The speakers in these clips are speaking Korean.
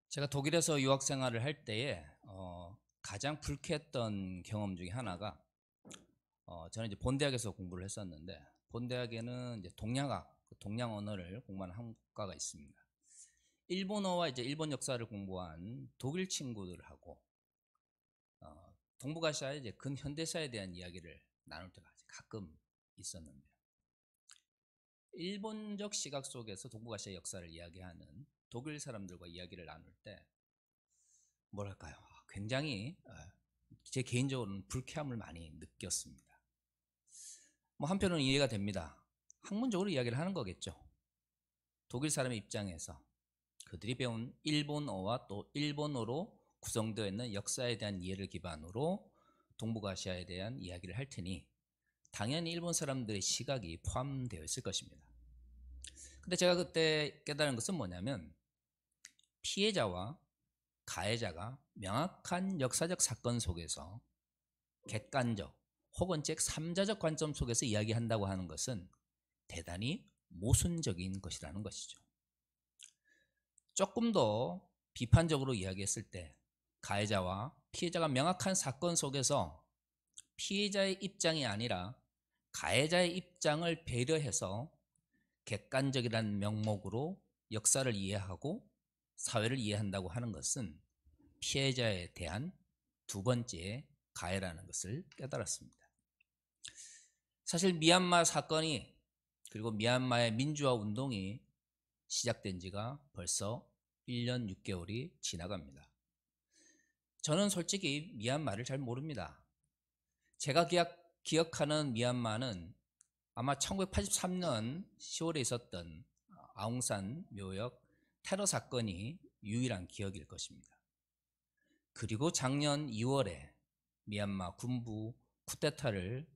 제가 독일에서 유학 생활을 할 때에 가장 불쾌했던 경험 중에 하나가 저는 이제 본대학에서 공부를 했었는데 본대학에는 이제 동양학, 동양 언어를 공부하는 학과가 있습니다. 일본어와 이제 일본 역사를 공부한 독일 친구들하고 동북아시아의 이제 근현대사에 대한 이야기를 나눌 때가 가끔 있었는데 일본적 시각 속에서 동북아시아 역사를 이야기하는 독일 사람들과 이야기를 나눌 때 뭐랄까요? 굉장히 제 개인적으로는 불쾌함을 많이 느꼈습니다. 뭐 한편으로는 이해가 됩니다. 학문적으로 이야기를 하는 거겠죠. 독일 사람의 입장에서 그들이 배운 일본어와 또 일본어로 구성되어 있는 역사에 대한 이해를 기반으로 동북아시아에 대한 이야기를 할 테니 당연히 일본 사람들의 시각이 포함되어 있을 것입니다. 근데 제가 그때 깨달은 것은 뭐냐면 피해자와 가해자가 명확한 역사적 사건 속에서 객관적 혹은 즉 3자적 관점 속에서 이야기한다고 하는 것은 대단히 모순적인 것이라는 것이죠. 조금 더 비판적으로 이야기했을 때 가해자와 피해자가 명확한 사건 속에서 피해자의 입장이 아니라 가해자의 입장을 배려해서 객관적이라는 명목으로 역사를 이해하고 사회를 이해한다고 하는 것은 피해자에 대한 두 번째 가해라는 것을 깨달았습니다. 사실 미얀마 사건이 그리고 미얀마의 민주화 운동이 시작된 지가 벌써 1년 6개월이 지나갑니다. 저는 솔직히 미얀마를 잘 모릅니다. 제가 기억하는 미얀마는 아마 1983년 10월에 있었던 아웅산 묘역 테러 사건이 유일한 기억일 것입니다. 그리고 작년 2월에 미얀마 군부 쿠데타를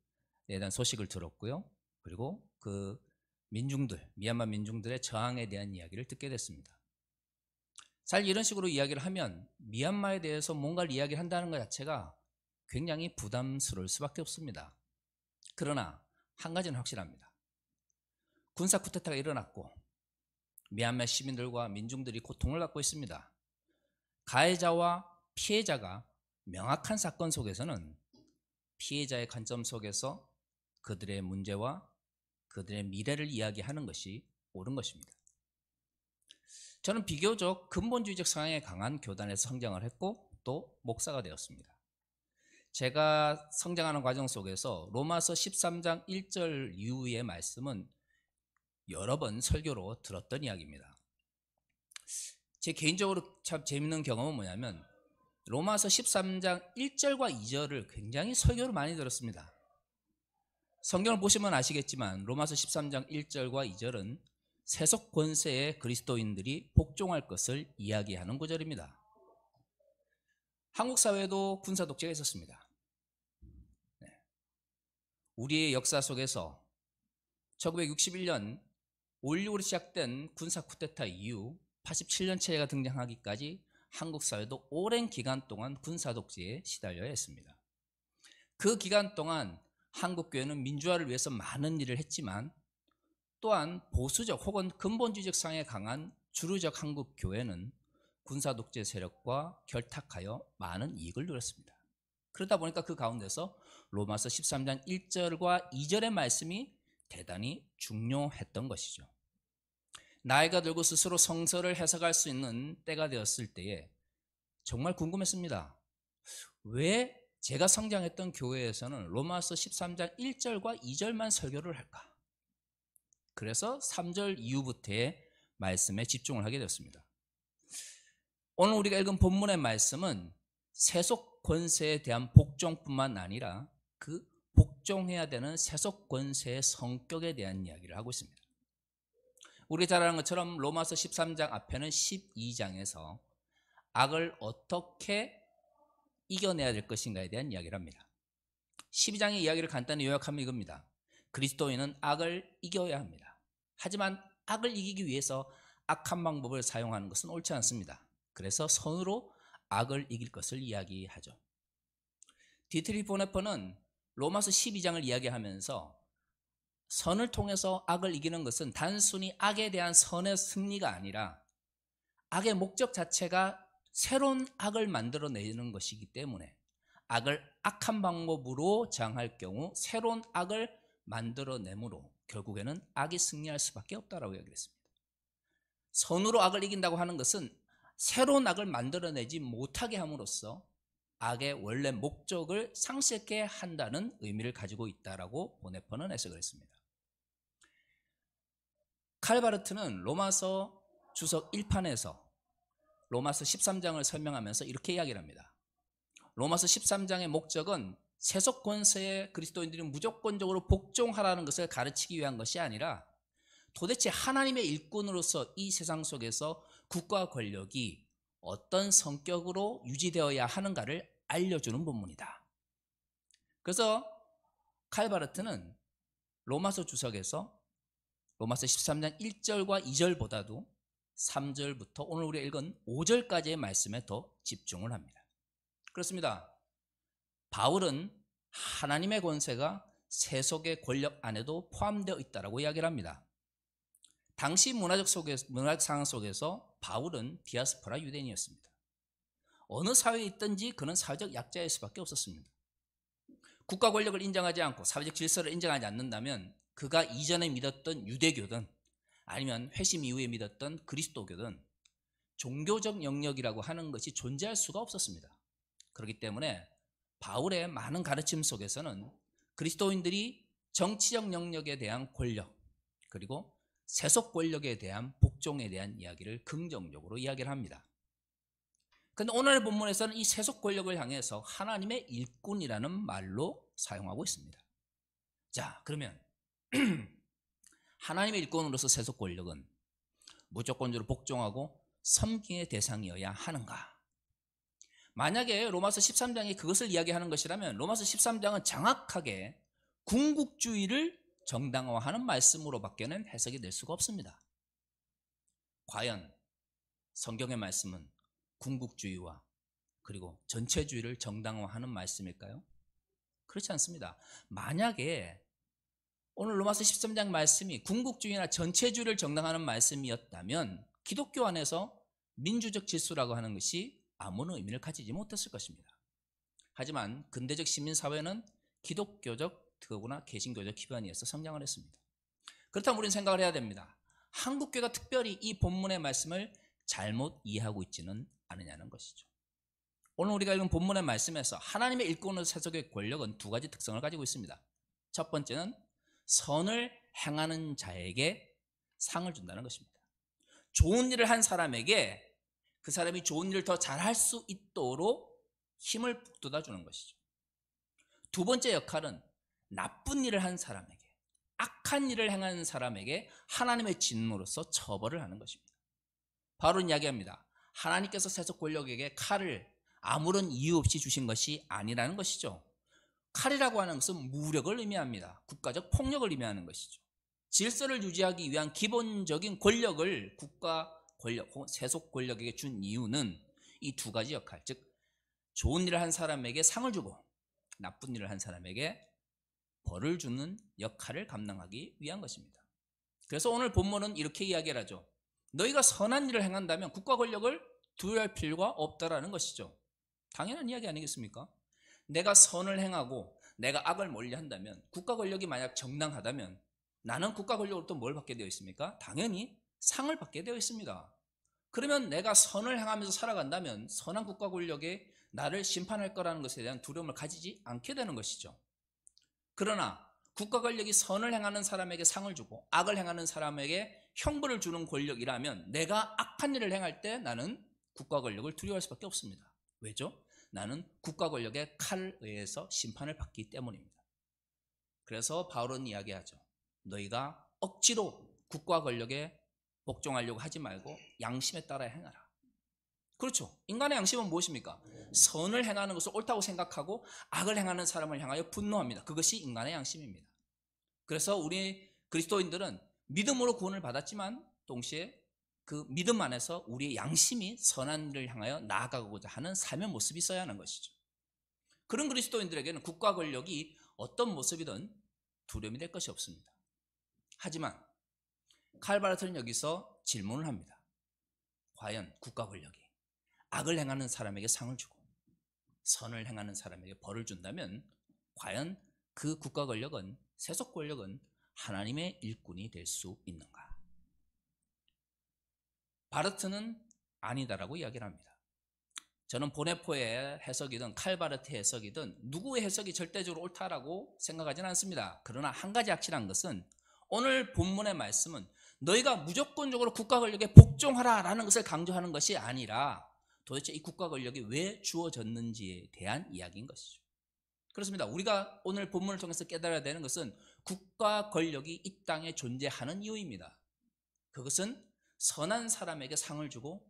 대한 소식을 들었고요. 그리고 그 미얀마 민중들의 저항에 대한 이야기를 듣게 됐습니다. 사실 이런 식으로 이야기를 하면 미얀마에 대해서 뭔가를 이야기를 한다는 것 자체가 굉장히 부담스러울 수밖에 없습니다. 그러나 한 가지는 확실합니다. 군사 쿠데타가 일어났고 미얀마 시민들과 민중들이 고통을 받고 있습니다. 가해자와 피해자가 명확한 사건 속에서는 피해자의 관점 속에서 그들의 문제와 그들의 미래를 이야기하는 것이 옳은 것입니다. 저는 비교적 근본주의적 성향에 강한 교단에서 성장을 했고 또 목사가 되었습니다. 제가 성장하는 과정 속에서 로마서 13장 1절 이후의 말씀은 여러 번 설교로 들었던 이야기입니다. 제 개인적으로 참 재밌는 경험은 뭐냐면 로마서 13장 1절과 2절을 굉장히 설교를 많이 들었습니다. 성경을 보시면 아시겠지만 로마서 13장 1절과 2절은 세속 권세의 그리스도인들이 복종할 것을 이야기하는 구절입니다. 한국 사회도 군사 독재가 있었습니다. 우리의 역사 속에서 1961년 5.16으로 시작된 군사 쿠데타 이후 87년 체제가 등장하기까지 한국 사회도 오랜 기간 동안 군사 독재에 시달려야 했습니다. 그 기간 동안 한국 교회는 민주화를 위해서 많은 일을 했지만 또한 보수적 혹은 근본주의적 성향에 강한 주류적 한국 교회는 군사 독재 세력과 결탁하여 많은 이익을 누렸습니다. 그러다 보니까 그 가운데서 로마서 13장 1절과 2절의 말씀이 대단히 중요했던 것이죠. 나이가 들고 스스로 성서를 해석할 수 있는 때가 되었을 때에 정말 궁금했습니다. 왜 제가 성장했던 교회에서는 로마서 13장 1절과 2절만 설교를 할까? 그래서 3절 이후부터의 말씀에 집중을 하게 되었습니다. 오늘 우리가 읽은 본문의 말씀은 세속 권세에 대한 복종뿐만 아니라 그 복종해야 되는 세속 권세의 성격에 대한 이야기를 하고 있습니다. 우리 잘 아는 것처럼 로마서 13장 앞에는 12장에서 악을 어떻게 이겨내야 될 것인가에 대한 이야기를 합니다. 12장의 이야기를 간단히 요약하면 이겁니다. 그리스도인은 악을 이겨야 합니다. 하지만 악을 이기기 위해서 악한 방법을 사용하는 것은 옳지 않습니다. 그래서 선으로 악을 이길 것을 이야기하죠. 디트리히 보네퍼는 로마서 12장을 이야기하면서 선을 통해서 악을 이기는 것은 단순히 악에 대한 선의 승리가 아니라 악의 목적 자체가 새로운 악을 만들어내는 것이기 때문에 악을 악한 방법으로 저항할 경우 새로운 악을 만들어내므로 결국에는 악이 승리할 수밖에 없다라고 이야기했습니다. 선으로 악을 이긴다고 하는 것은 새로운 악을 만들어내지 못하게 함으로써 악의 원래 목적을 상실케 한다는 의미를 가지고 있다라고 보네퍼는 해석을 했습니다. 칼바르트는 로마서 주석 1판에서 로마서 13장을 설명하면서 이렇게 이야기를 합니다. 로마서 13장의 목적은 세속 권세에 그리스도인들이 무조건적으로 복종하라는 것을 가르치기 위한 것이 아니라 도대체 하나님의 일꾼으로서 이 세상 속에서 국가 권력이 어떤 성격으로 유지되어야 하는가를 알려주는 본문이다. 그래서 칼바르트는 로마서 주석에서 로마서 13장 1절과 2절보다도 3절부터 오늘 우리가 읽은 5절까지의 말씀에 더 집중을 합니다. 그렇습니다. 바울은 하나님의 권세가 세속의 권력 안에도 포함되어 있다고 이야기를 합니다. 당시 문화적 상황 속에서 바울은 디아스포라 유대인이었습니다. 어느 사회에 있든지 그는 사회적 약자일 수밖에 없었습니다. 국가 권력을 인정하지 않고 사회적 질서를 인정하지 않는다면 그가 이전에 믿었던 유대교든 아니면 회심 이후에 믿었던 그리스도교든 종교적 영역이라고 하는 것이 존재할 수가 없었습니다. 그렇기 때문에 바울의 많은 가르침 속에서는 그리스도인들이 정치적 영역에 대한 권력 그리고 세속 권력에 대한 복종에 대한 이야기를 긍정적으로 이야기를 합니다. 그런데 오늘 본문에서는 이 세속 권력을 향해서 하나님의 일꾼이라는 말로 사용하고 있습니다. 자, 그러면 하나님의 일꾼으로서 세속 권력은 무조건적으로 복종하고 섬김의 대상이어야 하는가? 만약에 로마서 13장이 그것을 이야기하는 것이라면 로마서 13장은 정확하게 궁극주의를 정당화하는 말씀으로밖에는 해석이 될 수가 없습니다. 과연 성경의 말씀은 궁극주의와 그리고 전체주의를 정당화하는 말씀일까요? 그렇지 않습니다. 만약에 오늘 로마서 13장 말씀이 궁극주의나 전체주의를 정당화하는 말씀이었다면 기독교 안에서 민주적 질서라고 하는 것이 아무런 의미를 가지지 못했을 것입니다. 하지만 근대적 시민사회는 기독교적 그거나 개신교적 기반에서 성장을 했습니다. 그렇다면 우리는 생각을 해야 됩니다. 한국교회가 특별히 이 본문의 말씀을 잘못 이해하고 있지는 않느냐는 것이죠. 오늘 우리가 읽은 본문의 말씀에서 하나님의 일꾼으로 세속의 권력은 두 가지 특성을 가지고 있습니다. 첫 번째는 선을 행하는 자에게 상을 준다는 것입니다. 좋은 일을 한 사람에게 그 사람이 좋은 일을 더 잘할 수 있도록 힘을 북돋아 주는 것이죠. 두 번째 역할은 나쁜 일을 한 사람에게, 악한 일을 행하는 사람에게 하나님의 진노로서 처벌을 하는 것입니다. 바울은 이야기합니다. 하나님께서 세속 권력에게 칼을 아무런 이유 없이 주신 것이 아니라는 것이죠. 칼이라고 하는 것은 무력을 의미합니다. 국가적 폭력을 의미하는 것이죠. 질서를 유지하기 위한 기본적인 권력을 국가 권력, 세속 권력에게 준 이유는 이 두 가지 역할, 즉 좋은 일을 한 사람에게 상을 주고 나쁜 일을 한 사람에게 벌을 주는 역할을 감당하기 위한 것입니다. 그래서 오늘 본문은 이렇게 이야기를 하죠. 너희가 선한 일을 행한다면 국가 권력을 두려워할 필요가 없다라는 것이죠. 당연한 이야기 아니겠습니까? 내가 선을 행하고 내가 악을 멀리한다면 국가 권력이 만약 정당하다면 나는 국가 권력으로부터 뭘 받게 되어 있습니까? 당연히 상을 받게 되어 있습니다. 그러면 내가 선을 행하면서 살아간다면 선한 국가 권력에 나를 심판할 거라는 것에 대한 두려움을 가지지 않게 되는 것이죠. 그러나 국가 권력이 선을 행하는 사람에게 상을 주고 악을 행하는 사람에게 형벌을 주는 권력이라면 내가 악한 일을 행할 때 나는 국가 권력을 두려워할 수밖에 없습니다. 왜죠? 나는 국가 권력의 칼에 의해서 심판을 받기 때문입니다. 그래서 바울은 이야기하죠. 너희가 억지로 국가 권력에 복종하려고 하지 말고 양심에 따라 행하라. 그렇죠. 인간의 양심은 무엇입니까? 선을 행하는 것을 옳다고 생각하고 악을 행하는 사람을 향하여 분노합니다. 그것이 인간의 양심입니다. 그래서 우리 그리스도인들은 믿음으로 구원을 받았지만 동시에 그 믿음 안에서 우리의 양심이 선한 일을 향하여 나아가고자 하는 삶의 모습이 있어야 하는 것이죠. 그런 그리스도인들에게는 국가 권력이 어떤 모습이든 두려움이 될 것이 없습니다. 하지만 칼바르트는 여기서 질문을 합니다. 과연 국가 권력이 악을 행하는 사람에게 상을 주고 선을 행하는 사람에게 벌을 준다면 과연 그 국가 권력은, 세속 권력은 하나님의 일꾼이 될 수 있는가? 바르트는 아니다라고 이야기를 합니다. 저는 보네포의 해석이든 칼바르트의 해석이든 누구의 해석이 절대적으로 옳다라고 생각하지는 않습니다. 그러나 한 가지 확실한 것은 오늘 본문의 말씀은 너희가 무조건적으로 국가 권력에 복종하라라는 것을 강조하는 것이 아니라 도대체 이 국가 권력이 왜 주어졌는지에 대한 이야기인 것이죠. 그렇습니다. 우리가 오늘 본문을 통해서 깨달아야 되는 것은 국가 권력이 이 땅에 존재하는 이유입니다. 그것은 선한 사람에게 상을 주고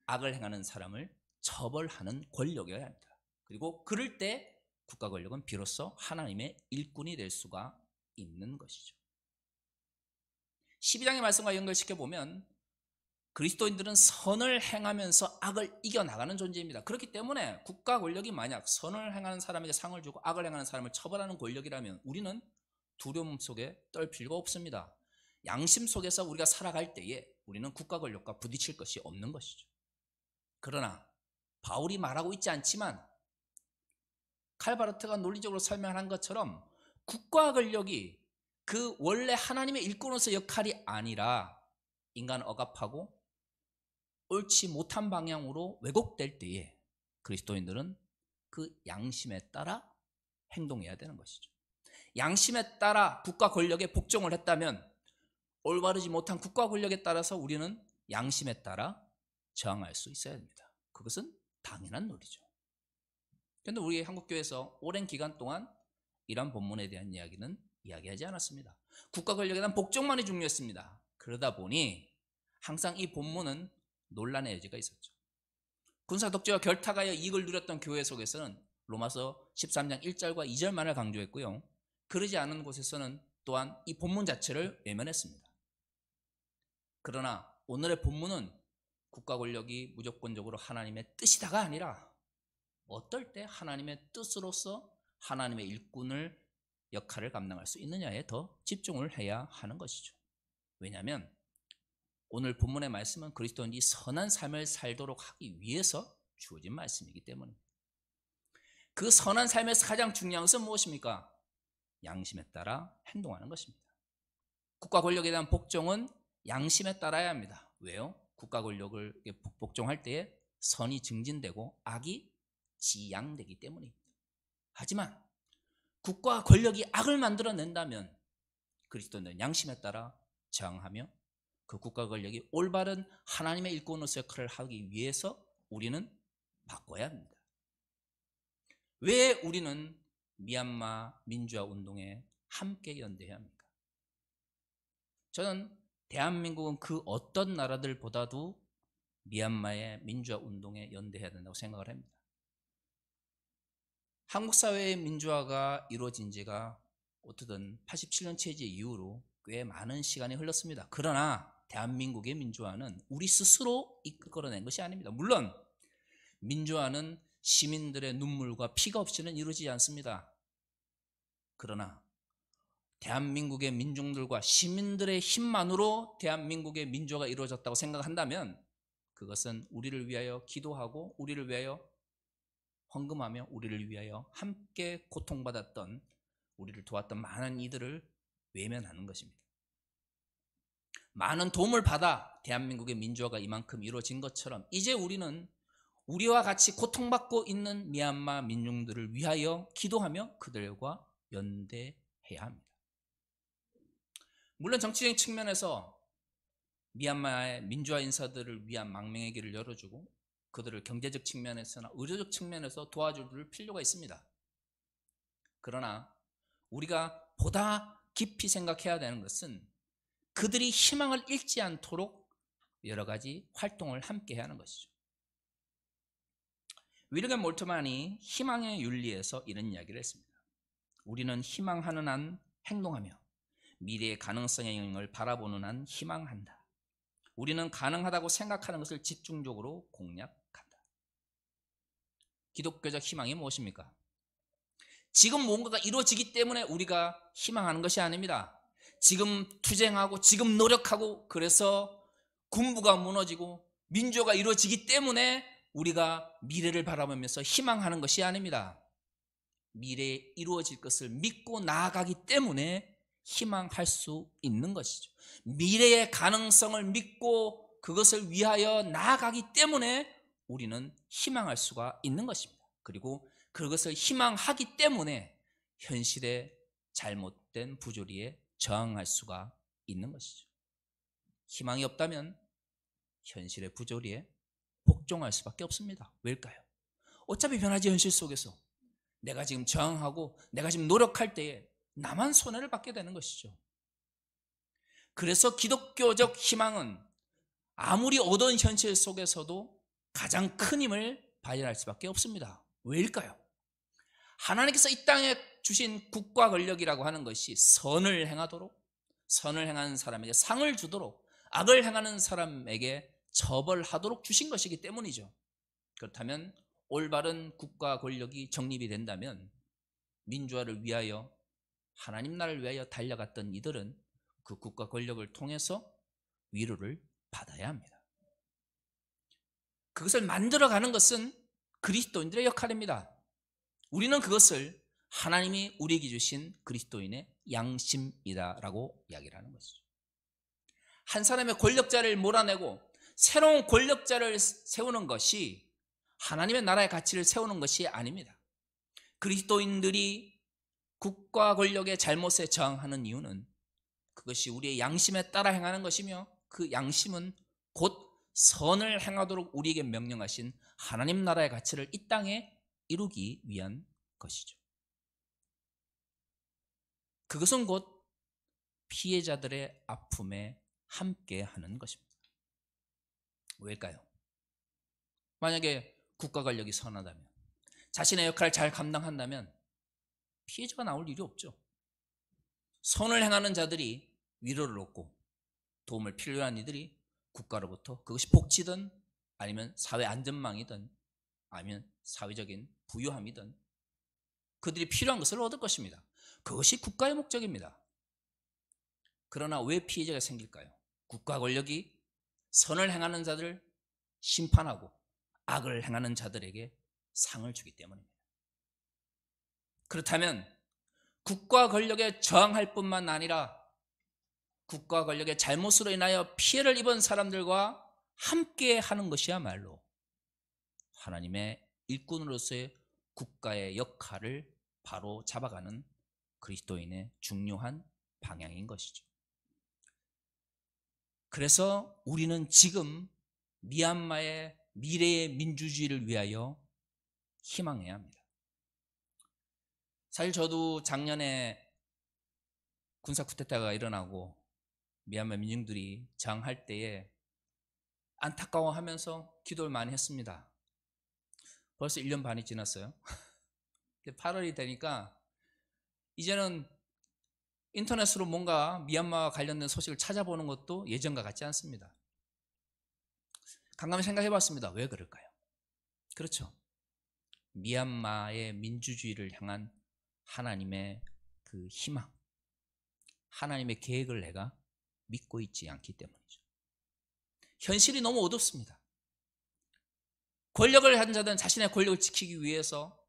악을 행하는 사람을 처벌하는 권력이어야 합니다. 그리고 그럴 때 국가 권력은 비로소 하나님의 일꾼이 될 수가 있는 것이죠. 12장의 말씀과 연결시켜보면 그리스도인들은 선을 행하면서 악을 이겨나가는 존재입니다. 그렇기 때문에 국가 권력이 만약 선을 행하는 사람에게 상을 주고 악을 행하는 사람을 처벌하는 권력이라면 우리는 두려움 속에 떨 필요가 없습니다. 양심 속에서 우리가 살아갈 때에 우리는 국가 권력과 부딪힐 것이 없는 것이죠. 그러나 바울이 말하고 있지 않지만 칼바르트가 논리적으로 설명한 것처럼 국가 권력이 그 원래 하나님의 일꾼으로서 역할이 아니라 인간을 억압하고 옳지 못한 방향으로 왜곡될 때에 그리스도인들은 그 양심에 따라 행동해야 되는 것이죠. 양심에 따라 국가 권력에 복종을 했다면 올바르지 못한 국가 권력에 따라서 우리는 양심에 따라 저항할 수 있어야 됩니다. 그것은 당연한 논리죠. 그런데 우리 한국교회에서 오랜 기간 동안 이러한 본문에 대한 이야기는 이야기하지 않았습니다. 국가 권력에 대한 복종만이 중요했습니다. 그러다 보니 항상 이 본문은 논란의 여지가 있었죠. 군사 독재와 결탁하여 이익을 누렸던 교회 속에서는 로마서 13장 1절과 2절만을 강조했고요. 그러지 않은 곳에서는 또한 이 본문 자체를 외면했습니다. 그러나 오늘의 본문은 국가 권력이 무조건적으로 하나님의 뜻이다가 아니라 어떨 때 하나님의 뜻으로서 하나님의 일꾼을 역할을 감당할 수 있느냐에 더 집중을 해야 하는 것이죠. 왜냐하면 오늘 본문의 말씀은 그리스도인이 선한 삶을 살도록 하기 위해서 주어진 말씀이기 때문입니다. 그 선한 삶에서 가장 중요한 것은 무엇입니까? 양심에 따라 행동하는 것입니다. 국가 권력에 대한 복종은 양심에 따라야 합니다. 왜요? 국가 권력을 복종할 때에 선이 증진되고 악이 지양되기 때문입니다. 하지만 국가 권력이 악을 만들어낸다면 그리스도는 양심에 따라 저항하며 그 국가 권력이 올바른 하나님의 일꾼으로서 역할을 하기 위해서 우리는 바꿔야 합니다. 왜 우리는 미얀마 민주화 운동에 함께 연대해야 합니까? 저는 대한민국은 그 어떤 나라들보다도 미얀마의 민주화 운동에 연대해야 된다고 생각을 합니다. 한국 사회의 민주화가 이루어진 지가 어떻든 87년 체제 이후로 꽤 많은 시간이 흘렀습니다. 그러나 대한민국의 민주화는 우리 스스로 이끌어낸 것이 아닙니다. 물론 민주화는 시민들의 눈물과 피가 없이는 이루어지지 않습니다. 그러나 대한민국의 민중들과 시민들의 힘만으로 대한민국의 민주화가 이루어졌다고 생각한다면 그것은 우리를 위하여 기도하고 우리를 위하여 헌금하며 우리를 위하여 함께 고통받았던 우리를 도왔던 많은 이들을 외면하는 것입니다. 많은 도움을 받아 대한민국의 민주화가 이만큼 이루어진 것처럼 이제 우리는 우리와 같이 고통받고 있는 미얀마 민중들을 위하여 기도하며 그들과 연대해야 합니다. 물론 정치적인 측면에서 미얀마의 민주화 인사들을 위한 망명의 길을 열어주고 그들을 경제적 측면에서나 의료적 측면에서 도와줄 필요가 있습니다. 그러나 우리가 보다 깊이 생각해야 되는 것은 그들이 희망을 잃지 않도록 여러 가지 활동을 함께 해야 하는 것이죠. 윌리엄 몰트만이 희망의 윤리에서 이런 이야기를 했습니다. 우리는 희망하는 한 행동하며 미래의 가능성의 영역을 바라보는 한 희망한다. 우리는 가능하다고 생각하는 것을 집중적으로 공략한다. 기독교적 희망이 무엇입니까? 지금 뭔가가 이루어지기 때문에 우리가 희망하는 것이 아닙니다. 지금 투쟁하고 지금 노력하고 그래서 군부가 무너지고 민주화가 이루어지기 때문에 우리가 미래를 바라보면서 희망하는 것이 아닙니다. 미래에 이루어질 것을 믿고 나아가기 때문에 희망할 수 있는 것이죠. 미래의 가능성을 믿고 그것을 위하여 나아가기 때문에 우리는 희망할 수가 있는 것입니다. 그리고 그것을 희망하기 때문에 현실의 잘못된 부조리에 저항할 수가 있는 것이죠. 희망이 없다면 현실의 부조리에 복종할 수밖에 없습니다. 왜일까요? 어차피 변하지 현실 속에서 내가 지금 저항하고 내가 지금 노력할 때에 나만 손해를 받게 되는 것이죠. 그래서 기독교적 희망은 아무리 어두운 현실 속에서도 가장 큰 힘을 발휘할 수밖에 없습니다. 왜일까요? 하나님께서 이 땅에 주신 국가 권력이라고 하는 것이 선을 행하도록, 선을 행하는 사람에게 상을 주도록, 악을 행하는 사람에게 처벌하도록 주신 것이기 때문이죠. 그렇다면 올바른 국가 권력이 정립이 된다면 민주화를 위하여, 하나님 나라를 위하여 달려갔던 이들은 그 국가 권력을 통해서 위로를 받아야 합니다. 그것을 만들어가는 것은 그리스도인들의 역할입니다. 우리는 그것을 하나님이 우리에게 주신 그리스도인의 양심이다라고 이야기를 하는 것이죠. 한 사람의 권력자를 몰아내고 새로운 권력자를 세우는 것이 하나님의 나라의 가치를 세우는 것이 아닙니다. 그리스도인들이 국가 권력의 잘못에 저항하는 이유는 그것이 우리의 양심에 따라 행하는 것이며, 그 양심은 곧 선을 행하도록 우리에게 명령하신 하나님 나라의 가치를 이 땅에 이루기 위한 것이죠. 그것은 곧 피해자들의 아픔에 함께하는 것입니다. 왜일까요? 만약에 국가 권력이 선하다면, 자신의 역할을 잘 감당한다면 피해자가 나올 일이 없죠. 선을 행하는 자들이 위로를 얻고 도움을 필요한 이들이 국가로부터, 그것이 복지든 아니면 사회 안전망이든 아니면 사회적인 부유함이든 그들이 필요한 것을 얻을 것입니다. 그것이 국가의 목적입니다. 그러나 왜 피해자가 생길까요? 국가 권력이 선을 행하는 자들을 심판하고 악을 행하는 자들에게 상을 주기 때문입니다. 그렇다면 국가 권력에 저항할 뿐만 아니라 국가 권력의 잘못으로 인하여 피해를 입은 사람들과 함께 하는 것이야말로 하나님의 일꾼으로서의 국가의 역할을 바로 잡아가는 그리스도인의 중요한 방향인 것이죠. 그래서 우리는 지금 미얀마의 미래의 민주주의를 위하여 희망해야 합니다. 사실 저도 작년에 군사 쿠데타가 일어나고 미얀마 민중들이 저항할 때에 안타까워하면서 기도를 많이 했습니다. 벌써 1년 반이 지났어요. 8월이 되니까 이제는 인터넷으로 뭔가 미얀마와 관련된 소식을 찾아보는 것도 예전과 같지 않습니다. 곰곰이 생각해 봤습니다. 왜 그럴까요? 그렇죠. 미얀마의 민주주의를 향한 하나님의 그 희망, 하나님의 계획을 내가 믿고 있지 않기 때문이죠. 현실이 너무 어둡습니다. 권력을 한 자들은 자신의 권력을 지키기 위해서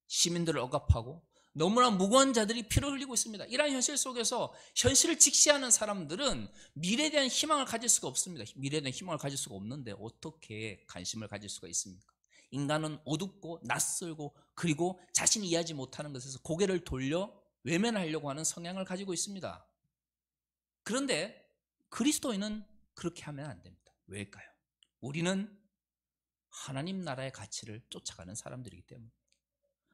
시민들을 억압하고 너무나 무고한 자들이 피를 흘리고 있습니다. 이러한 현실 속에서 현실을 직시하는 사람들은 미래에 대한 희망을 가질 수가 없습니다. 미래에 대한 희망을 가질 수가 없는데 어떻게 관심을 가질 수가 있습니까? 인간은 어둡고 낯설고 그리고 자신이 이해하지 못하는 것에서 고개를 돌려 외면하려고 하는 성향을 가지고 있습니다. 그런데 그리스도인은 그렇게 하면 안 됩니다. 왜일까요? 우리는 하나님 나라의 가치를 쫓아가는 사람들이기 때문에.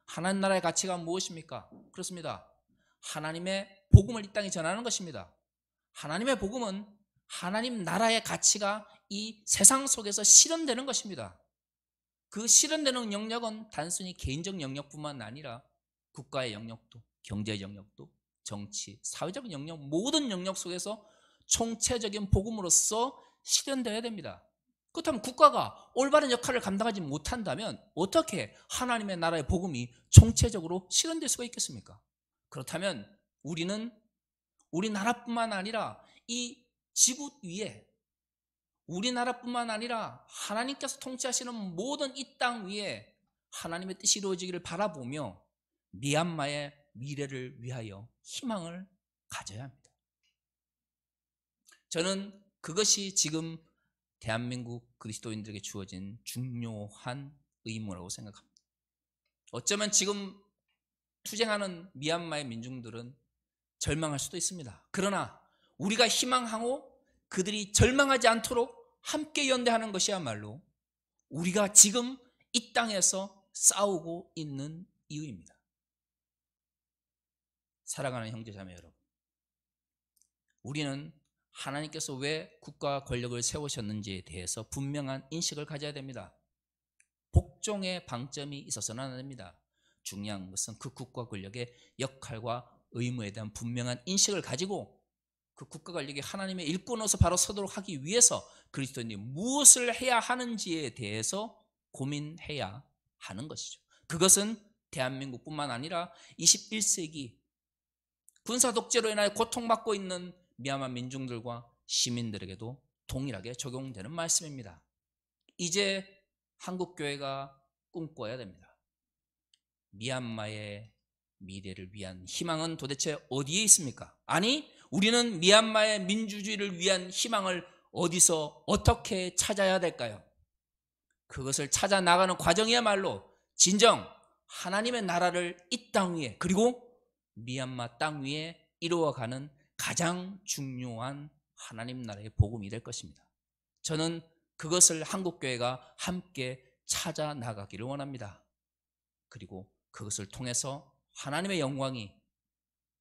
하나님 나라의 가치가 무엇입니까? 그렇습니다. 하나님의 복음을 이 땅에 전하는 것입니다. 하나님의 복음은 하나님 나라의 가치가 이 세상 속에서 실현되는 것입니다. 그 실현되는 영역은 단순히 개인적 영역뿐만 아니라 국가의 영역도, 경제의 영역도, 정치, 사회적인 영역, 모든 영역 속에서 총체적인 복음으로서 실현되어야 됩니다. 그렇다면 국가가 올바른 역할을 감당하지 못한다면 어떻게 하나님의 나라의 복음이 총체적으로 실현될 수가 있겠습니까? 그렇다면 우리는 우리나라뿐만 아니라 이 지구 위에 우리나라뿐만 아니라 하나님께서 통치하시는 모든 이 땅 위에 하나님의 뜻이 이루어지기를 바라보며 미얀마의 미래를 위하여 희망을 가져야 합니다. 저는 그것이 지금 대한민국 그리스도인들에게 주어진 중요한 의무라고 생각합니다. 어쩌면 지금 투쟁하는 미얀마의 민중들은 절망할 수도 있습니다. 그러나 우리가 희망하고 그들이 절망하지 않도록 함께 연대하는 것이야말로 우리가 지금 이 땅에서 싸우고 있는 이유입니다. 사랑하는 형제자매 여러분, 우리는 하나님께서 왜 국가 권력을 세우셨는지에 대해서 분명한 인식을 가져야 됩니다. 복종의 방점이 있어서는 안 됩니다. 중요한 것은 그 국가 권력의 역할과 의무에 대한 분명한 인식을 가지고 그 국가 권력이 하나님의 일꾼으로서 바로 서도록 하기 위해서 그리스도인이 무엇을 해야 하는지에 대해서 고민해야 하는 것이죠. 그것은 대한민국뿐만 아니라 21세기 군사 독재로 인하여 고통받고 있는 미얀마 민중들과 시민들에게도 동일하게 적용되는 말씀입니다. 이제 한국교회가 꿈꿔야 됩니다. 미얀마의 미래를 위한 희망은 도대체 어디에 있습니까? 아니, 우리는 미얀마의 민주주의를 위한 희망을 어디서 어떻게 찾아야 될까요? 그것을 찾아 나가는 과정이야말로 진정 하나님의 나라를 이 땅 위에 그리고 미얀마 땅 위에 이루어가는 가장 중요한 하나님 나라의 복음이 될 것입니다. 저는 그것을 한국교회가 함께 찾아 나가기를 원합니다. 그리고 그것을 통해서 하나님의 영광이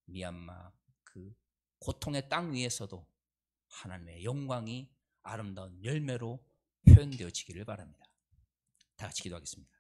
미얀마 그 고통의 땅 위에서도 하나님의 영광이 아름다운 열매로 표현되어지기를 바랍니다. 다 같이 기도하겠습니다.